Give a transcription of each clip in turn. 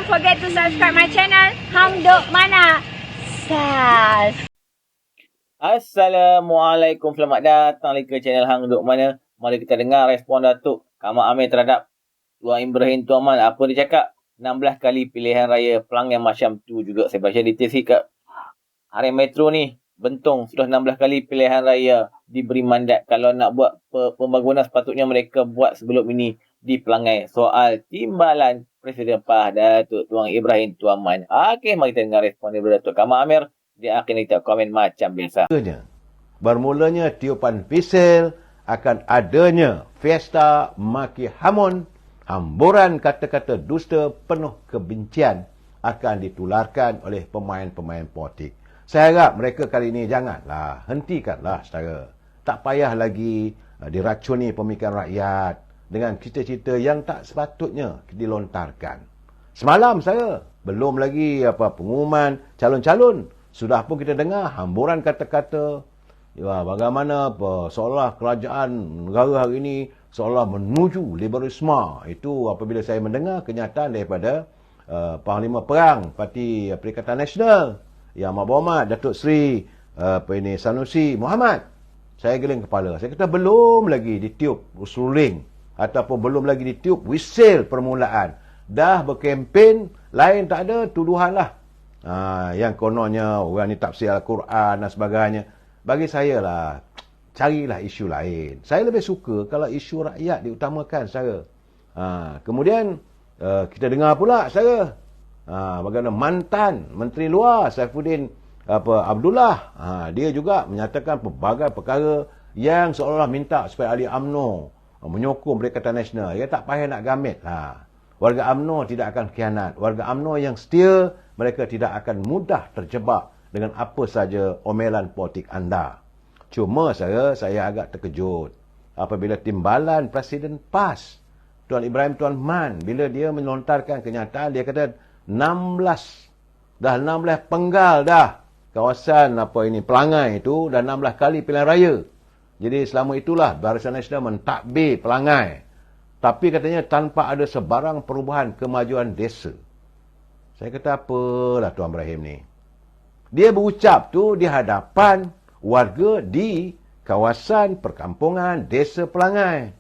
forget to subscribe my channel Hang Duk Mana. Sas. Assalamualaikum, selamat datang lagi ke channel Hang Duk Mana. Mari kita dengar respon Datuk Kamal Amir terhadap Tuan Ibrahim Tuan Man. Apa dia cakap? 16 kali pilihan raya pelanggan macam tu juga. Saya baca detail sikit. Harian Metro ni, Bentong sudah 16 kali pilihan raya diberi mandat. Kalau nak buat pembangunan, sepatutnya mereka buat sebelum ini di Pelangai. Soal timbalan Presiden PAH Datuk Tuan Ibrahim Tuan Man. Okey, mari kita dengar respon daripada Datuk Kamal Amir. Dia akan kita komen macam biasa. Bermulanya tiupan pisel, akan adanya fiesta maki hamun, hamburan kata-kata dusta penuh kebencian akan ditularkan oleh pemain-pemain politik. Saya harap mereka kali ini janganlah, hentikanlah saudara. Tak payah lagi diracuni pemikiran rakyat dengan cerita-cerita yang tak sepatutnya dilontarkan. Semalam saya belum lagi pengumuman calon-calon, sudah pun kita dengar hamburan kata-kata bagaimana seolah kerajaan negara hari ini seolah menuju liberalisme. Itu apabila saya mendengar kenyataan daripada Panglima Perang Parti Perikatan Nasional Yang Berhormat Datuk Seri Sanusi Muhammad. Saya geling kepala. Saya kata belum lagi ditiup ruling ataupun belum lagi ditiup whistle permulaan. Dah berkempen, lain tak ada tuduhan lah. Yang kononnya orang ni tafsir Al-Quran dan sebagainya. Bagi saya lah, carilah isu lain. Saya lebih suka kalau isu rakyat diutamakan saudara. Kemudian kita dengar pula saudara, bagaimana mantan Menteri Luar Saifuddin Abdullah, dia juga menyatakan pelbagai perkara yang seolah-olah minta supaya ahli UMNO menyokong Perikatan Nasional. Dia tak payah nak gamit. Warga UMNO tidak akan khianat. Warga UMNO yang setia, mereka tidak akan mudah terjebak dengan apa saja omelan politik anda. Cuma saya agak terkejut apabila timbalan Presiden PAS Tuan Ibrahim Tuan Man, bila dia melontarkan kenyataan, dia kata 16 penggal dah kawasan Pelangai itu, dan 16 kali pilihan raya. Jadi selama itulah Barisan Nasional mentadbir Pelangai, tapi katanya tanpa ada sebarang perubahan kemajuan desa. Saya kata apalah Tuan Ibrahim ni. Dia berucap tu di hadapan warga di kawasan perkampungan desa Pelangai.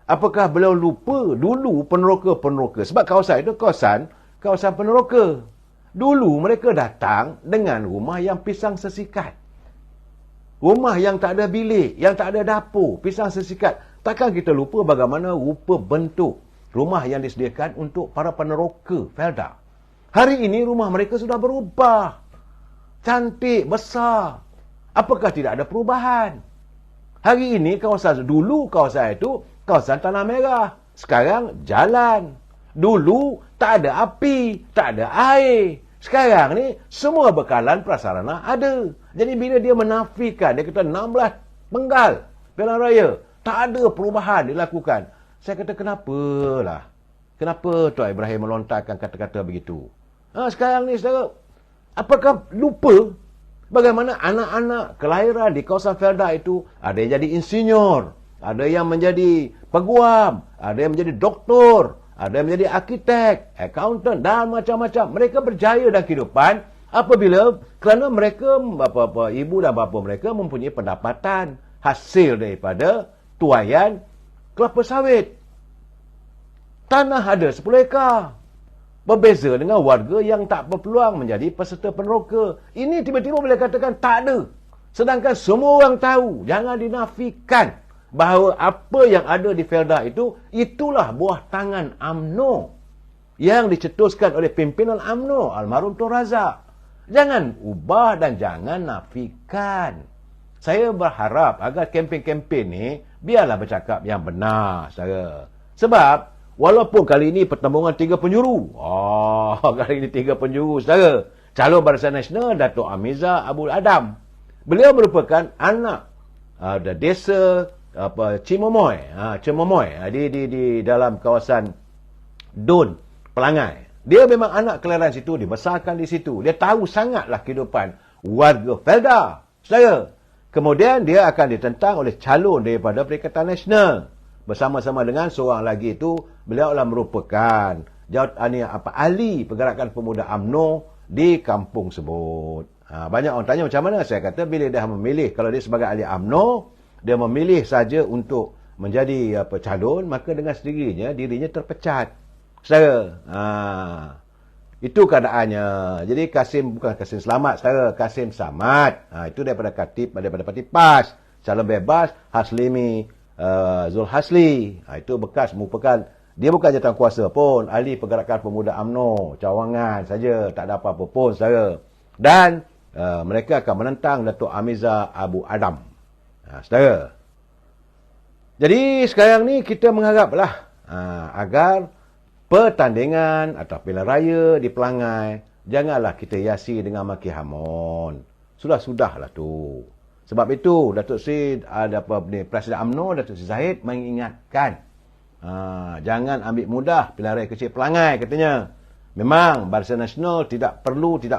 Apakah beliau lupa dulu peneroka-peneroka? Sebab kawasan itu kawasan peneroka. Dulu mereka datang dengan rumah yang pisang sesikat. Rumah yang tak ada bilik, yang tak ada dapur, pisang sesikat. Takkan kita lupa bagaimana rupa bentuk rumah yang disediakan untuk para peneroka Felda. Hari ini rumah mereka sudah berubah. Cantik, besar. Apakah tidak ada perubahan? Hari ini kawasan itu kawasan tanah merah. Sekarang jalan. Dulu tak ada api, tak ada air. Sekarang ni semua bekalan prasarana ada. Jadi bila dia menafikan, dia kata 16 penggal pilihan raya, tak ada perubahan dilakukan. Saya kata kenapalah? Kenapa Tuan Ibrahim melontarkan kata-kata begitu? Sekarang ni saudara, apakah lupa bagaimana anak-anak kelahiran di kawasan Felda itu ada yang jadi insinyur, ada yang menjadi peguam, ada yang menjadi doktor, ada yang menjadi arkitek, accountant dan macam-macam. Mereka berjaya dalam kehidupan apabila kerana mereka ibu dan bapa mereka mempunyai pendapatan hasil daripada tuaian kelapa sawit. Tanah ada 10 ekar. Berbeza dengan warga yang tak berpeluang menjadi peserta peneroka. Ini tiba-tiba boleh katakan tak ada. Sedangkan semua orang tahu. Jangan dinafikan bahawa apa yang ada di Felda itu, itulah buah tangan UMNO yang dicetuskan oleh pimpinan UMNO, almarhum Tun Razak. Jangan ubah dan jangan nafikan. Saya berharap agar kempen-kempen ni biarlah bercakap yang benar, saudara. Sebab walaupun kali ini pertembungan 3 penjuru. Kali ini 3 penjuru, saudara. Calon Barisan Nasional Datuk Amiza Abdul Adam. Beliau merupakan anak desa Cimomoy. Di dalam kawasan Dun, Pelangai. Dia memang anak kelahiran situ, dibesarkan di situ. Dia tahu sangatlah kehidupan warga Felda, saudara. Kemudian dia akan ditentang oleh calon daripada Perikatan Nasional. Bersama-sama dengan seorang lagi itu, beliau adalah merupakan ahli pergerakan pemuda UMNO di kampung sebut. Banyak orang tanya macam mana? Saya kata bila dia memilih, kalau dia sebagai ahli UMNO, dia memilih saja untuk menjadi calon, maka dengan sendirinya dirinya terpecat. Saudara. Itu keadaannya. Jadi bukan Kasim Selamat, saudara, Kasim Samad. Itu daripada parti PAS. Calon bebas Haslimi Zul Hasli. Itu bekas merupakan, dia bukan jawatan kuasa pun, ahli pergerakan pemuda UMNO, cawangan saja, tak ada apa-apa pun, saudara. Dan mereka akan menentang Datuk Amiza Abu Adam. Saudara. Jadi sekarang ni kita mengharaplah agar pertandingan atau pilihan raya di Pelangai janganlah kita hiasi dengan maki hamun. Sudah-sudahlah tu. Sebab itu Datuk Sri Presiden UMNO Datuk Sri Zahid mengingatkan jangan ambil mudah pilihan raya kecil Pelangai, katanya. Memang Barisan Nasional tidak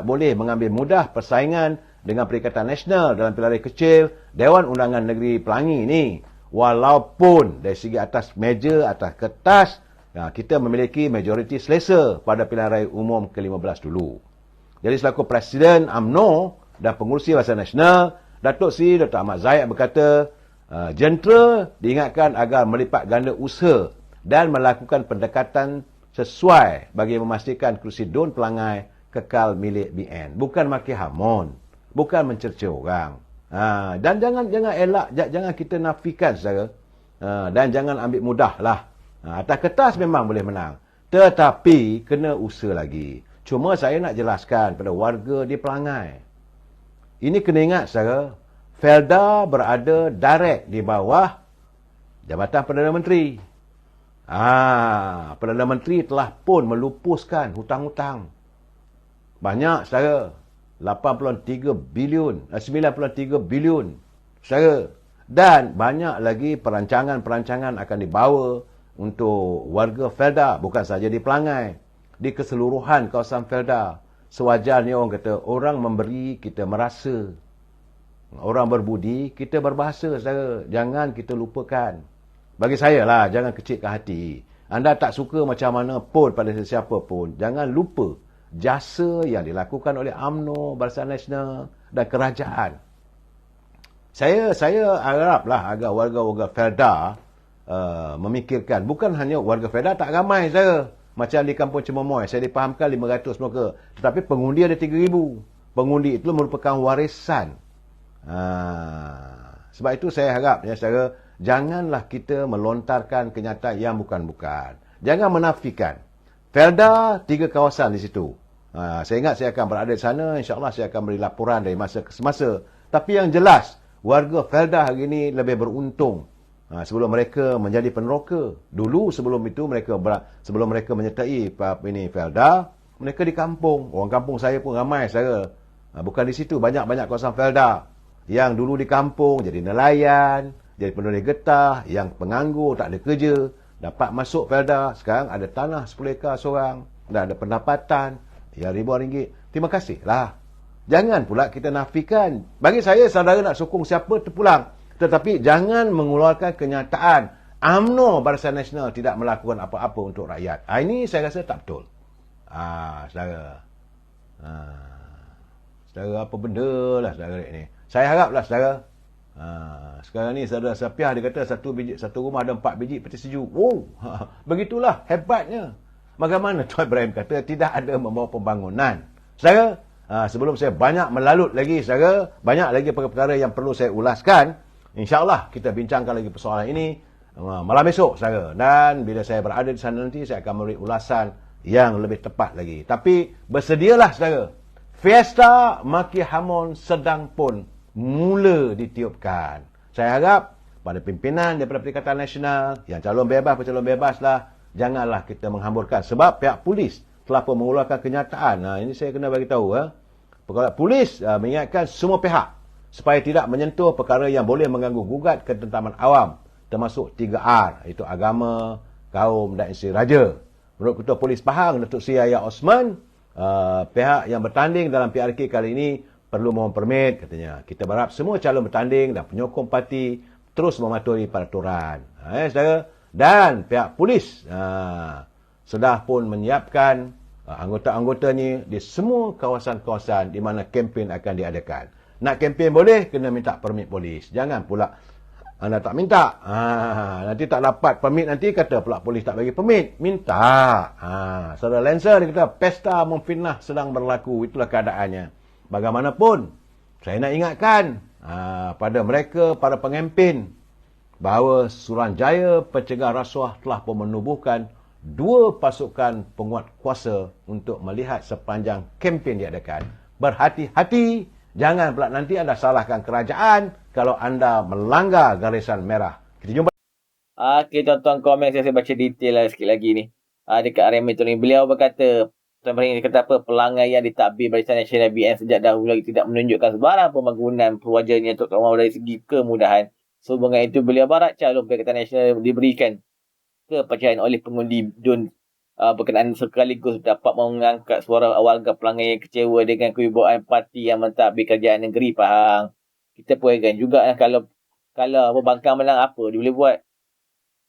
boleh mengambil mudah persaingan dengan Perikatan Nasional dalam pilihan raya kecil Dewan Undangan Negeri Pelangi ni. Walaupun dari segi atas meja, atas kertas, kita memiliki majoriti selesa pada pilihan raya umum ke-15 dulu. Jadi selaku Presiden UMNO dan pengurusi Barisan Nasional, Datuk Sri Dr. Ahmad Zahid berkata, jentera diingatkan agar melipat ganda usaha dan melakukan pendekatan sesuai bagi memastikan kerusi DUN Pelangai kekal milik BN. Bukan maki hamun, bukan mencerca orang. Dan jangan elak, jangan kita nafikan, saudara. Dan jangan ambil mudahlah. Atas kertas memang boleh menang, tetapi kena usaha lagi. Cuma saya nak jelaskan pada warga di Pelangai. Ini kena ingat, saudara. Felda berada direct di bawah Jabatan Perdana Menteri. Perdana Menteri telah pun melupuskan hutang-hutang. Banyak, saudara. 93 bilion. Saudara. Dan banyak lagi perancangan-perancangan akan dibawa untuk warga Felda. Bukan saja di Pelangai. Di keseluruhan kawasan Felda. Sewajarnya orang kata, orang memberi, kita merasa. Orang berbudi, kita berbahasa, saudara. Jangan kita lupakan. Bagi saya lah, jangan kecilkan hati. Anda tak suka macam mana pun pada sesiapa pun, jangan lupa jasa yang dilakukan oleh UMNO, Barisan Nasional dan kerajaan. Saya haraplah agar warga-warga Felda memikirkan. Bukan hanya warga Felda tak ramai, saya. Macam di Kampung Cemomoy, saya dipahamkan 500 mereka. Tetapi pengundi ada 3,000. Pengundi itu merupakan warisan. Sebab itu saya harap, ya, saudara, janganlah kita melontarkan kenyataan yang bukan-bukan. Jangan menafikan. Felda, 3 kawasan di situ. Saya ingat saya akan berada di sana. InsyaAllah saya akan beri laporan dari masa ke semasa. Tapi yang jelas, warga Felda hari ini lebih beruntung. Sebelum mereka menjadi peneroka. Dulu sebelum itu, sebelum mereka menyertai Felda, mereka di kampung. Orang kampung saya pun ramai, saudara. Bukan di situ. Banyak-banyak kawasan Felda. Yang dulu di kampung jadi nelayan, jadi penulis getah, yang penganggur, tak ada kerja, dapat masuk Felda. Sekarang ada tanah 10 ekar seorang, dan ada pendapatan yang ribuan ringgit. Terima kasihlah. Jangan pula kita nafikan. Bagi saya, saudara nak sokong siapa terpulang. Tetapi jangan mengeluarkan kenyataan UMNO Barisan Nasional tidak melakukan apa-apa untuk rakyat. Ini saya rasa tak betul. Saudara. Saudara apa benda lah, saudara ni. Saya haraplah, saudara. Sekarang ni saudara Sapiah dia kata satu rumah ada 4 biji peti sejuk. Begitulah hebatnya. Bagaimana Tuan Ibrahim kata tidak ada membawa pembangunan. Saudara, sebelum saya banyak melalut lagi, saudara, banyak lagi perkara-perkara yang perlu saya ulaskan. InsyaAllah kita bincangkan lagi persoalan ini malam esok, saudara. Dan bila saya berada di sana nanti, saya akan memberi ulasan yang lebih tepat lagi. Tapi bersedialah, saudara. Fiesta Maki Hamun sedang pun mula ditiupkan. Saya harap pada pimpinan daripada Perikatan Nasional, yang calon bebas lah, janganlah kita menghamburkan. Sebab pihak polis telah pun mengeluarkan kenyataan. Ini saya kena bagi tahu. Polis mengingatkan semua pihak supaya tidak menyentuh perkara yang boleh mengganggu gugat ketentaman awam, termasuk 3R, iaitu agama, kaum dan isteri raja. Menurut Ketua Polis Pahang, Datuk Seri Yahya Osman, pihak yang bertanding dalam PRK kali ini perlu mohon permit, katanya. Kita berharap semua calon bertanding dan penyokong parti terus mematuhi peraturan. Saudara. Dan pihak polis sudah pun menyiapkan anggota-anggotanya di semua kawasan-kawasan di mana kempen akan diadakan. Nak kempen boleh, kena minta permit polis. Jangan pula anda tak minta. Nanti tak dapat permit, nanti kata pula polis tak bagi permit. Minta. Saudara Lancer dia kata, pesta memfitnah sedang berlaku. Itulah keadaannya. Bagaimanapun, saya nak ingatkan pada mereka, para pengempen, bahawa Suruhanjaya Pencegah Rasuah telah pun menubuhkan 2 pasukan penguat kuasa untuk melihat sepanjang kempen diadakan. Berhati-hati. Jangan pula nanti anda salahkan kerajaan kalau anda melanggar garisan merah. Kita jumpa. Okey, tuan-tuan komen saya baca detail lah sikit lagi ni. Dekat Arameto ni. Beliau berkata, Tuan Ibrahim kata apa, pelanggan yang ditadbir Barisan Nasional BN sejak dahulu lagi tidak menunjukkan sebarang pembangunan perwajarnya terutama dari segi kemudahan. Sehubungan itu, beliau berharap calon Perikatan Nasional diberikan kepercayaan oleh pengundi DUN berkenaan sekaligus dapat mengangkat suara warga pelanggan yang kecewa dengan kewibawaan parti yang mentadbir kerajaan negeri Pahang. Kita perhatikan juga kalau pembangkang menang apa dia boleh buat.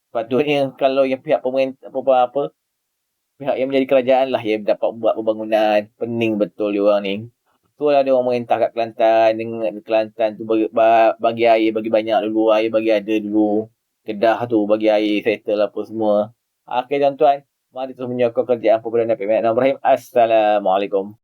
Patutnya kalau yang pihak pemerintah pihak yang menjadi kerajaan lah yang dapat buat pembangunan. Pening betul dia orang ni. Itulah dia orang merintah kat Kelantan. Dengan Kelantan tu bagi air, bagi banyak dulu. Air bagi ada dulu. Kedah tu bagi air, settle apa semua. Okey tuan-tuan. Mari terus menyokong kerjaan Perdana Menteri Ibrahim. Assalamualaikum.